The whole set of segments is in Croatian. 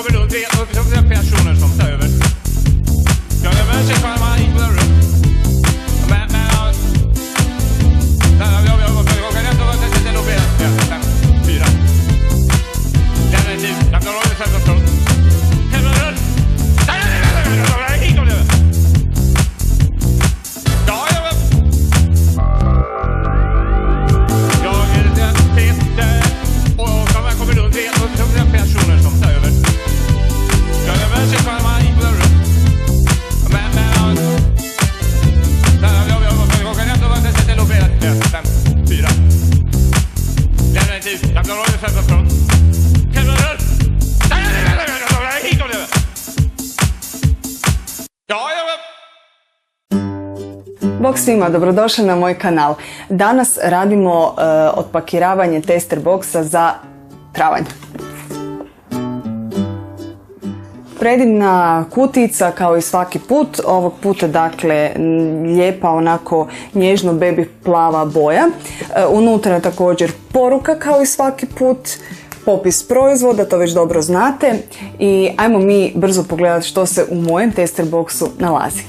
kommer runt personer som tar över. Jag är med sig för man gick på den rum. Men jag kan inte vara det nog bättre. 5, 4. Den är tid. Jag kan hålla det från. Helvete. Bog svima, dobrodošli na moj kanal. Danas radimo otpakiravanje tester boksa za travanj. Predivna kutijica kao i svaki put, ovog puta dakle lijepa onako nježno baby plava boja. Unutra je također poruka kao i svaki put, popis proizvoda, to već dobro znate i ajmo mi brzo pogledati što se u mojem tester boksu nalazi.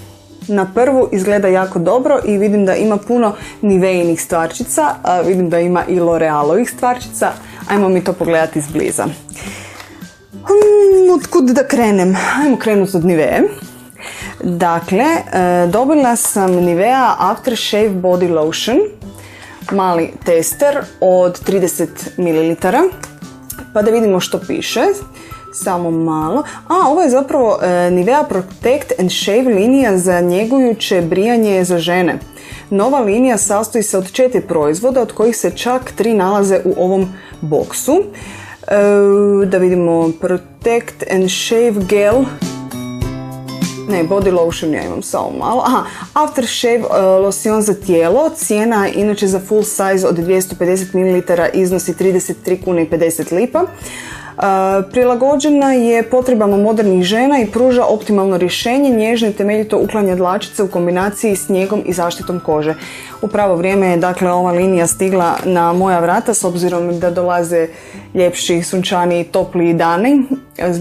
Na prvu izgleda jako dobro i vidim da ima puno Niveinih stvarčica, vidim da ima i L'Orealovih stvarčica. Ajmo mi to pogledati izbliza. Otkud da krenem? Ajmo krenuti od Nivee. Dakle, dobila sam Nivea Aftershave Body Lotion, mali tester od 30 ml. Pa da vidimo što piše. Samo malo. Ovo je zapravo Nivea Protect and Shave linija za njegujuće brijanje za žene. Nova linija sastoji se od 4 proizvoda, od kojih se čak 3 nalaze u ovom boksu. Da vidimo, Protect and Shave Gel, ne, Body Lotion ja imam samo malo. Aftershave losion za tijelo, cijena inače za full size od 250 ml iznosi 33 kune i 50 lipa. Prilagođena je potrebama modernih žena i pruža optimalno rješenje, nježno i temeljito uklanja dlačice u kombinaciji s njegom i zaštitom kože. U pravo vrijeme je dakle ova linija stigla na moja vrata s obzirom da dolaze ljepši, sunčani, topliji dani.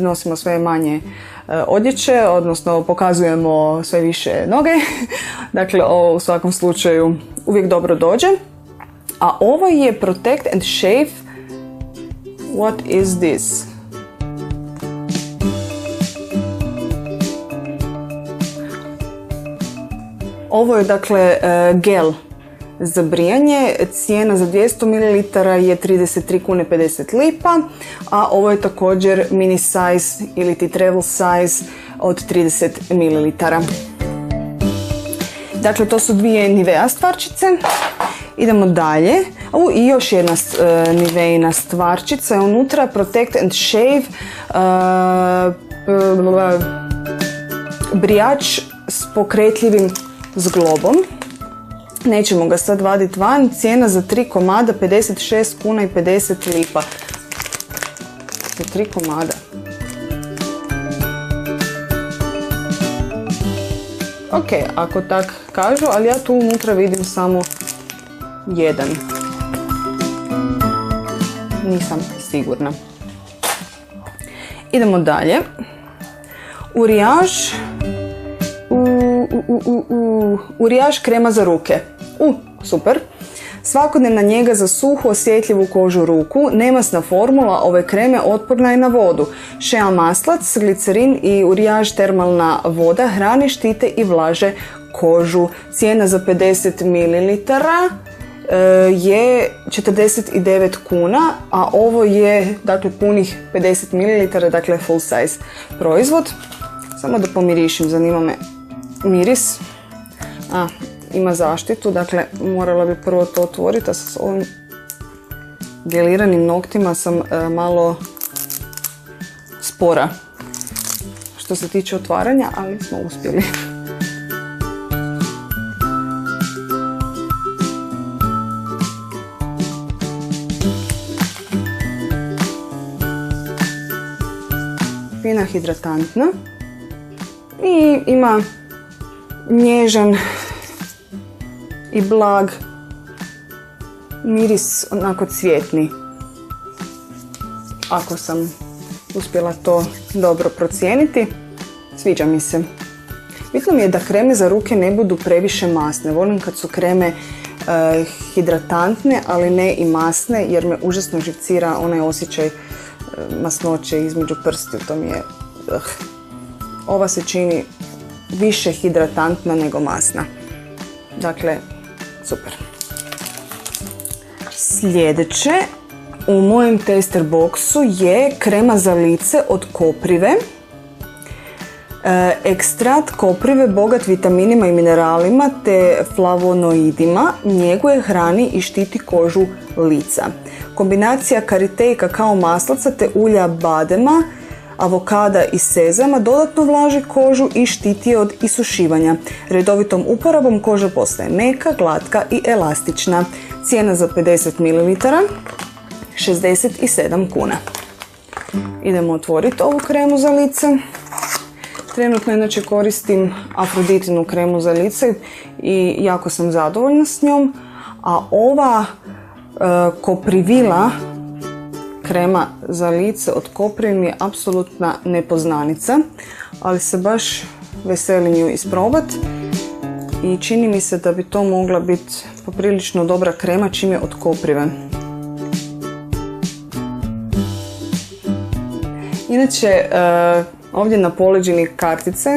Nosimo sve manje odjeće, odnosno pokazujemo sve više noge. Dakle, ovo u svakom slučaju uvijek dobro dođe. A ovo je Protect and Shave. What is this? Ovo je dakle gel za brijanje, cijena za 200 ml je 33 kune 50 lipa, a ovo je također mini size ili ti travel size od 30 ml. Dakle, to su dvije Nivea stvarčice. Idemo dalje. I još jedna Niveina stvarčica je unutra, Protect and Shave brijač s pokretljivim zglobom. Nećemo ga sad vaditi van. Cijena za 3 komada 56 kuna i 50 lipa. 3 komada. Ok, ako tak kažu, ali ja tu unutra vidim samo jedan. Nisam sigurna. Idemo dalje. Urijaž krema za ruke. Super. Svakodnevna njega za suhu, osjetljivu kožu ruku. Nemasna formula ove kreme otporna je na vodu. Shea maslac, glicerin i urijaž termalna voda hrani, štite i vlaže kožu. Cijena za 50 ml je 49 kuna, a ovo je dakle punih 50 ml, dakle full size proizvod. Samo da pomirišim, zanima me miris. Ima zaštitu, dakle morala bi prvo to otvoriti, a sa ovim geliranim noktima sam malo spora što se tiče otvaranja, ali smo uspjeli. Fina hidratantna i ima nježan i blag miris, onako cvjetni, ako sam uspjela to dobro procijeniti. Sviđa mi se. Bitno mi je da kreme za ruke ne budu previše masne. Volim kad su kreme hidratantne, ali ne i masne, jer me užasno živcira onaj osjećaj masnoće između prstiju. To mi je... Ova se čini više hidratantna nego masna. Dakle, super. Sljedeće u mojem tester boksu je krema za lice od koprive. Ekstrakt koprive bogat vitaminima i mineralima te flavonoidima njeguje, hrani i štiti kožu lica. Kombinacija karite i kakao maslaca te ulja badema, avokada i sezama dodatno vlaži kožu i štiti je od isušivanja. Redovitom uporabom koža postaje meka, glatka i elastična. Cijena za 50 ml 67 kuna. Idemo otvoriti ovu kremu za lice. Trenutno inače koristim Afroditinu kremu za lice i jako sam zadovoljna s njom. A ova Koprivila krema za lice od Koprive mi je apsolutna nepoznanica, ali se baš veselim ju isprobati i čini mi se da bi to mogla biti poprilično dobra krema čim je od Koprive. Inače, ovdje na poleđini kartice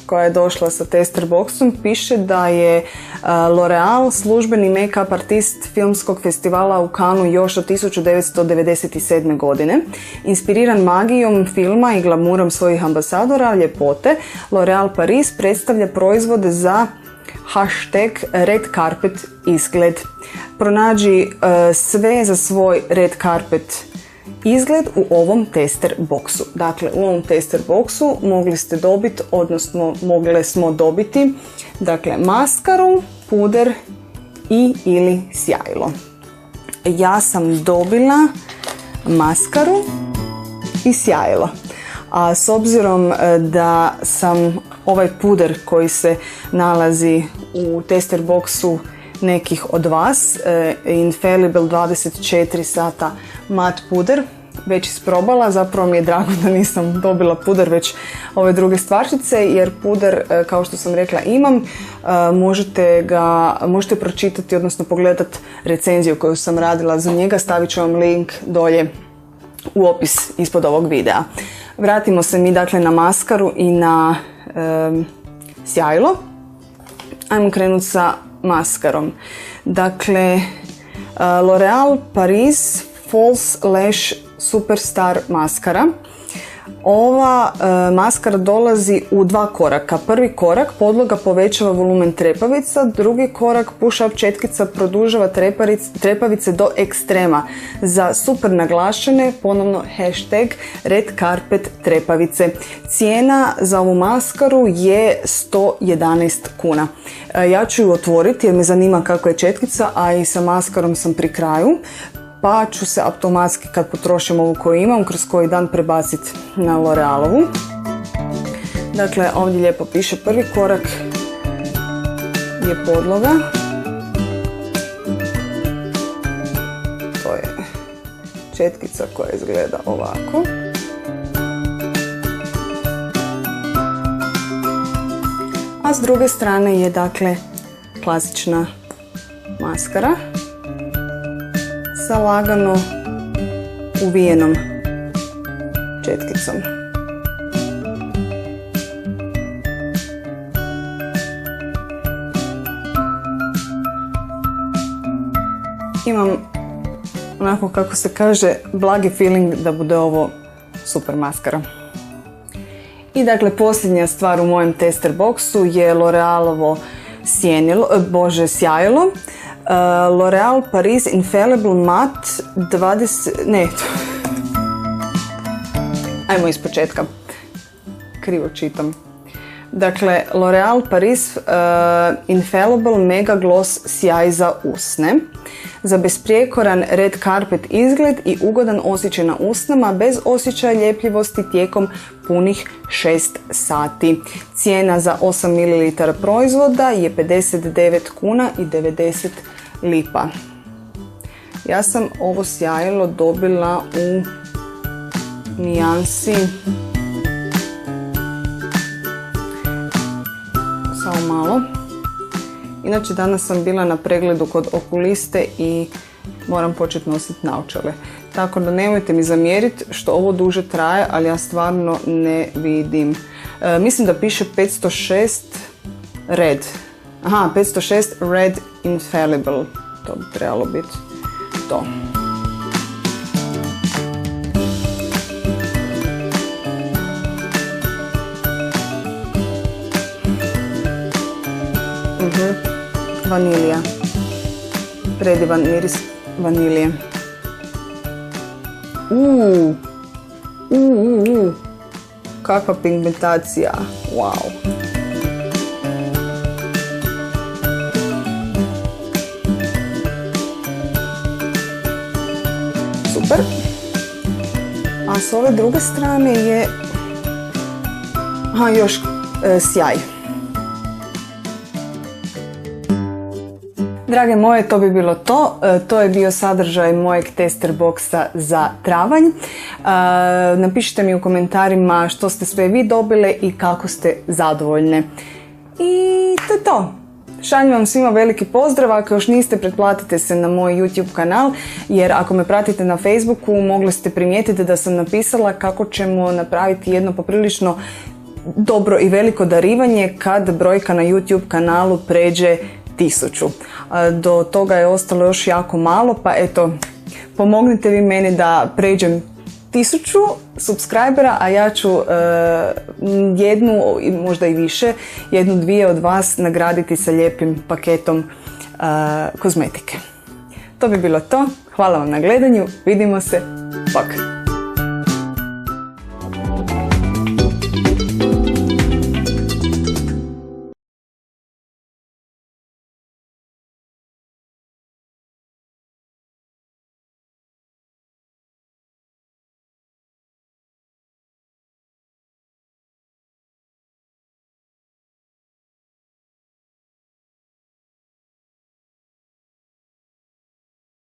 koja je došla sa tester boxom piše da je L'Oreal službeni make-up artist filmskog festivala u Cannesu još od 1997. godine. Inspiriran magijom filma i glamurom svojih ambasadora ljepote, L'Oreal Paris predstavlja proizvode za hashtag Red Carpet izgled. Pronađi sve za svoj Red Carpet izgled u ovom tester boxu. Dakle, u ovom tester boxu mogli ste dobiti, odnosno mogle smo dobiti, dakle, maskaru, puder i ili sjajilo. Ja sam dobila maskaru i sjajilo. A s obzirom da sam ovaj puder koji se nalazi u tester boxu nekih od vas, Infallible 24 sata mat puder, već isprobala. Zapravo mi je drago da nisam dobila puder već ove druge stvarčice, jer puder, kao što sam rekla, imam. Možete pročitati, odnosno pogledati recenziju koju sam radila za njega. Stavit ću vam link dolje u opis ispod ovog videa. Vratimo se mi dakle na maskaru i na sjajilo. Ajmo krenuti sa maskarom. Dakle, L'Oreal Paris False Lash Superstar maskara. Ova maskara dolazi u dva koraka. Prvi korak, podloga povećava volumen trepavica, drugi korak, push-up četkica produžava trepavice do ekstrema. Za super naglašene, ponovno hashtag Red Carpet trepavice. Cijena za ovu maskaru je 111 kuna. Ja ću ju otvoriti jer me zanima kako je četkica, a i sa maskarom sam pri kraju. Pa ću se automatski kad potrošim ovu koju imam kroz koji dan prebaciti na L'Orealovu. Dakle, ovdje lijepo piše prvi korak je podloga. To je četkica koja izgleda ovako. A s druge strane je dakle klasična maskara sa lagano uvijenom četkicom. Imam onako, kako se kaže, blagi feeling da bude ovo super maskara. I dakle, posljednja stvar u mojem tester boxu je L'Orealovo sjajilo. L'Oreal Paris Infallible Matte 20... Ajmo iz početka. Krivo čitam. Dakle, L'Oreal Paris Infallible Mega Gloss sjaj za usne. Za besprijekoran Red Carpet izgled i ugodan osjećaj na usnama bez osjećaja ljepljivosti tijekom punih 6 sati. Cijena za 8 ml proizvoda je 59 kuna i 90 lipa. Ja sam ovo sjajilo dobila u nijansi. Samo malo. Inače danas sam bila na pregledu kod okuliste i moram početi nositi naočale. Tako da nemojte mi zamjeriti što ovo duže traje, ali ja stvarno ne vidim. Mislim da piše 506 red. Aha, 506 red infallible. To bi trebalo biti to. Vanilija. Predivan miris vanilije. Kakva pigmentacija. Wow. Super. A s ove druge strane je još sjaj. Drage moje, to bi bilo to. To je bio sadržaj mojeg tester boksa za travanj. Napišite mi u komentarima što ste sve vi dobile i kako ste zadovoljne. I to je to. Šaljem vam svima veliki pozdrav. Ako još niste, pretplatite se na moj YouTube kanal, jer ako me pratite na Facebooku mogli ste primijetiti da sam napisala kako ćemo napraviti jedno poprilično dobro i veliko darivanje kad brojka na YouTube kanalu pređe 1000. Do toga je ostalo još jako malo, pa eto, pomognite vi meni da pređem 1000 subscribera, a ja ću jednu, možda i više, jednu, dvije od vas nagraditi sa lijepim paketom kozmetike. To bi bilo to. Hvala vam na gledanju. Vidimo se. Bok!